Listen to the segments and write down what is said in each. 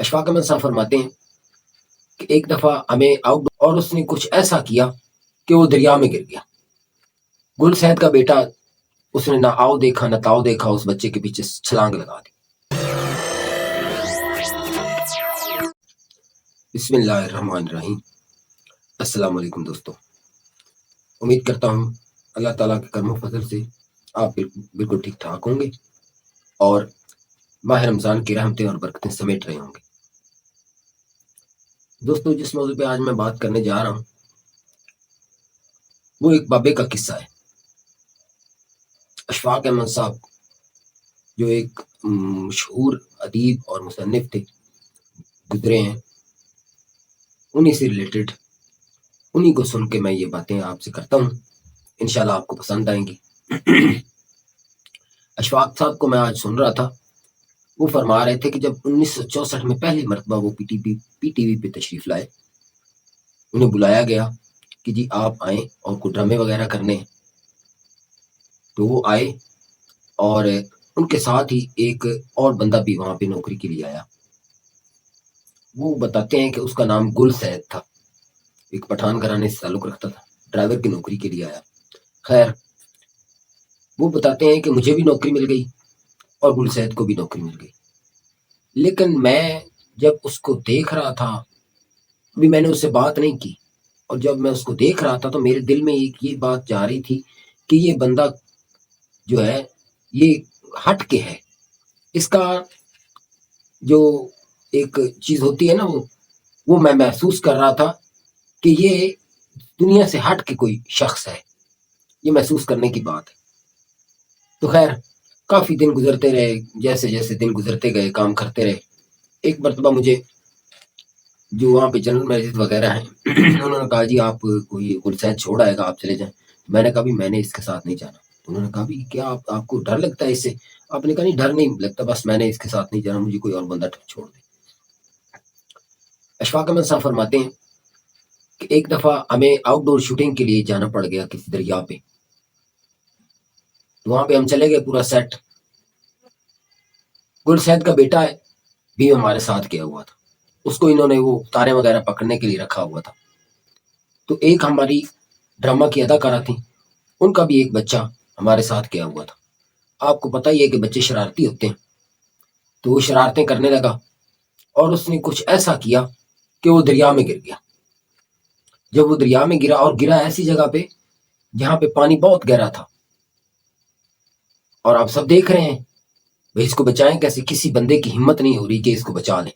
اشفاق احمد صاحب فرماتے ہیں کہ ایک دفعہ ہمیں آؤٹ اور اس نے کچھ ایسا کیا کہ وہ دریا میں گر گیا. گل صحت کا بیٹا اس نے نہ آؤ دیکھا نہ تاؤ دیکھا، اس بچے کے پیچھے چھلانگ لگا دی. بسم اللہ الرحمن الرحیم. السلام علیکم دوستو. امید کرتا ہوں اللہ تعالیٰ کے کرم و فضل سے آپ بالکل ٹھیک ٹھاک ہوں گے اور ماہ رمضان کی رحمتیں اور برکتیں سمیٹ رہے ہوں گے. دوستو، جس موضوع پہ آج میں بات کرنے جا رہا ہوں وہ ایک بابے کا قصہ ہے. اشفاق احمد صاحب جو ایک مشہور ادیب اور مصنف تھے، گزرے ہیں، انہی سے ریلیٹڈ، انہی کو سن کے میں یہ باتیں آپ سے کرتا ہوں. انشاءاللہ آپ کو پسند آئیں گی. اشفاق صاحب کو میں آج سن رہا تھا، وہ فرما رہے تھے کہ جب 1964 میں پہلی مرتبہ وہ پی ٹی وی پہ تشریف لائے، انہیں بلایا گیا کہ جی آپ آئیں اور کچھ ڈرامے وغیرہ کرنے. تو وہ آئے اور ان کے ساتھ ہی ایک اور بندہ بھی وہاں پہ نوکری کے لیے آیا. وہ بتاتے ہیں کہ اس کا نام گل سید تھا، ایک پٹھان گھرانے سے تعلق رکھتا تھا، ڈرائیور کی نوکری کے لیے آیا. خیر، وہ بتاتے ہیں کہ مجھے بھی نوکری مل گئی اور گل سید کو بھی نوکری مل گئی. لیکن میں جب اس کو دیکھ رہا تھا، ابھی میں نے اس سے بات نہیں کی، اور جب میں اس کو دیکھ رہا تھا تو میرے دل میں ایک یہ بات جا رہی تھی کہ یہ بندہ جو ہے یہ ہٹ کے ہے. اس کا جو ایک چیز ہوتی ہے نا، وہ میں محسوس کر رہا تھا کہ یہ دنیا سے ہٹ کے کوئی شخص ہے. یہ محسوس کرنے کی بات ہے. تو خیر، کافی دن گزرتے رہے، جیسے جیسے دن گزرتے گئے کام کرتے رہے. ایک مرتبہ مجھے جو وہاں پہ جنرل مینیجر وغیرہ ہیں انہوں نے کہا جی آپ کوئی گل سید چھوڑ آئے گا، آپ چلے جائیں. میں نے کہا بھی میں نے اس کے ساتھ نہیں جانا. انہوں نے کہا بھی کیا آپ کو ڈر لگتا ہے اس سے؟ آپ نے کہا نہیں، ڈر نہیں لگتا، بس میں نے اس کے ساتھ نہیں جانا، مجھے کوئی اور بندہ چھوڑ دے. اشفاق احمد صاحب فرماتے ہیں کہ ایک دفعہ ہمیں آؤٹ ڈور شوٹنگ کے لیے جانا پڑ گیا کسی دریا پہ. وہاں پہ ہم چلے گئے، پورا سیٹ. گل سید کا بیٹا بھی ہمارے ساتھ گیا ہوا تھا، اس کو انہوں نے وہ تارے وغیرہ پکڑنے کے لیے رکھا ہوا تھا. تو ایک ہماری ڈرامہ کی اداکارہ تھی، ان کا بھی ایک بچہ ہمارے ساتھ گیا ہوا تھا. آپ کو پتہ ہی ہے کہ بچے شرارتی ہوتے ہیں. تو وہ شرارتیں کرنے لگا اور اس نے کچھ ایسا کیا کہ وہ دریا میں گر گیا. جب وہ دریا میں گرا، اور گرا ایسی جگہ پہ جہاں پہ پانی بہت گہرا تھا، اور آپ سب دیکھ رہے ہیں بھائی اس کو بچائیں کیسے، کسی بندے کی ہمت نہیں ہو رہی کہ اس کو بچا لیں.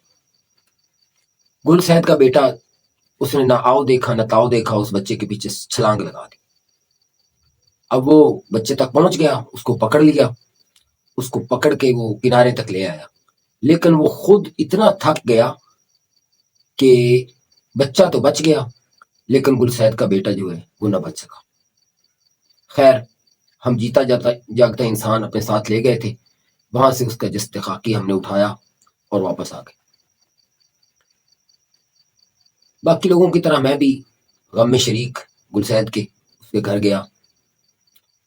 گل سید کا بیٹا اس نے نہ آؤ دیکھا نہ تاؤ دیکھا، اس بچے کے پیچھے چھلانگ لگا دی. اب وہ بچے تک پہنچ گیا، اس کو پکڑ لیا، اس کو پکڑ کے وہ کنارے تک لے آیا. لیکن وہ خود اتنا تھک گیا کہ بچہ تو بچ گیا لیکن گل سید کا بیٹا جو ہے وہ نہ بچ سکا. خیر، ہم جیتا جاگتا انسان اپنے ساتھ لے گئے تھے. وہاں سے اس کا جسد خاکی ہم نے اٹھایا اور واپس آ گئے. باقی لوگوں کی طرح میں بھی غم میں شریک گل سید کے اس کے گھر گیا،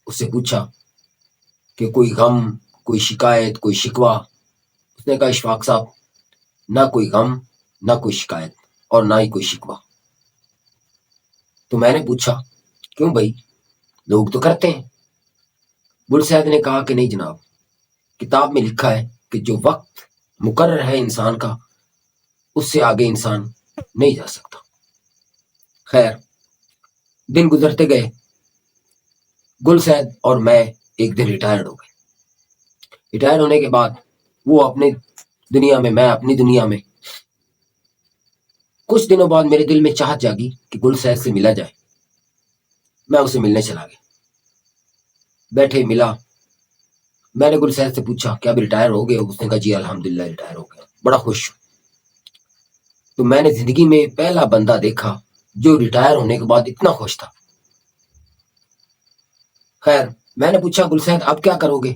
اس سے پوچھا کہ کوئی غم، کوئی شکایت، کوئی شکوہ. اس نے کہا اشفاق صاحب، نہ کوئی غم، نہ کوئی شکایت، اور نہ ہی کوئی شکوہ. تو میں نے پوچھا کیوں بھائی، لوگ تو کرتے ہیں. گل سید نے کہا کہ نہیں جناب، کتاب میں لکھا ہے کہ جو وقت مقرر ہے انسان کا، اس سے آگے انسان نہیں جا سکتا. خیر، دن گزرتے گئے. گل سید اور میں ایک دن ریٹائرڈ ہو گئے. ریٹائر ہونے کے بعد وہ اپنے دنیا میں، میں اپنی دنیا میں. کچھ دنوں بعد میرے دل میں چاہت جاگی کہ گل سید سے ملا جائے. میں اسے ملنے چلا گیا. بیٹھے ملا. میں نے گل سید سے پوچھا کہ اب ریٹائر ہو گئے؟ اس نے کہا جی الحمدللہ ریٹائر ہو گیا، بڑا خوش ہوں. تو میں نے زندگی میں پہلا بندہ دیکھا جو ریٹائر ہونے کے بعد اتنا خوش تھا. خیر، میں نے پوچھا گل سید اب کیا کرو گے؟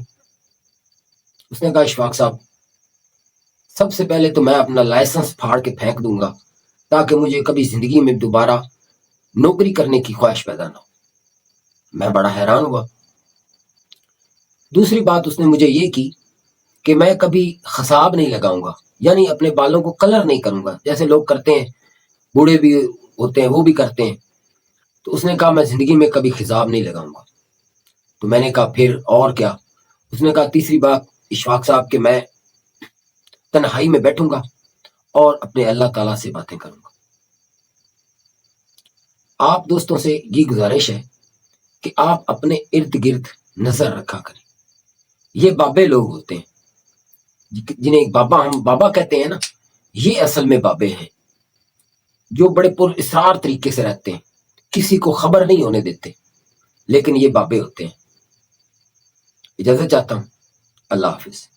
اس نے کہا اشفاق صاحب، سب سے پہلے تو میں اپنا لائسنس پھاڑ کے پھینک دوں گا تاکہ مجھے کبھی زندگی میں دوبارہ نوکری کرنے کی خواہش پیدا نہ ہو. میں بڑا حیران ہوا. دوسری بات اس نے مجھے یہ کی کہ میں کبھی خساب نہیں لگاؤں گا، یعنی اپنے بالوں کو کلر نہیں کروں گا جیسے لوگ کرتے ہیں، بوڑھے بھی ہوتے ہیں وہ بھی کرتے ہیں. تو اس نے کہا میں زندگی میں کبھی خضاب نہیں لگاؤں گا. تو میں نے کہا پھر اور کیا؟ اس نے کہا تیسری بات اشفاق صاحب کہ میں تنہائی میں بیٹھوں گا اور اپنے اللہ تعالیٰ سے باتیں کروں گا. آپ دوستوں سے یہ گزارش ہے کہ آپ اپنے ارد گرد نظر رکھا کریں. یہ بابے لوگ ہوتے ہیں جنہیں بابا ہم بابا کہتے ہیں نا، یہ اصل میں بابے ہیں جو بڑے پر اسرار طریقے سے رہتے ہیں، کسی کو خبر نہیں ہونے دیتے، لیکن یہ بابے ہوتے ہیں. اجازت چاہتا ہوں. اللہ حافظ.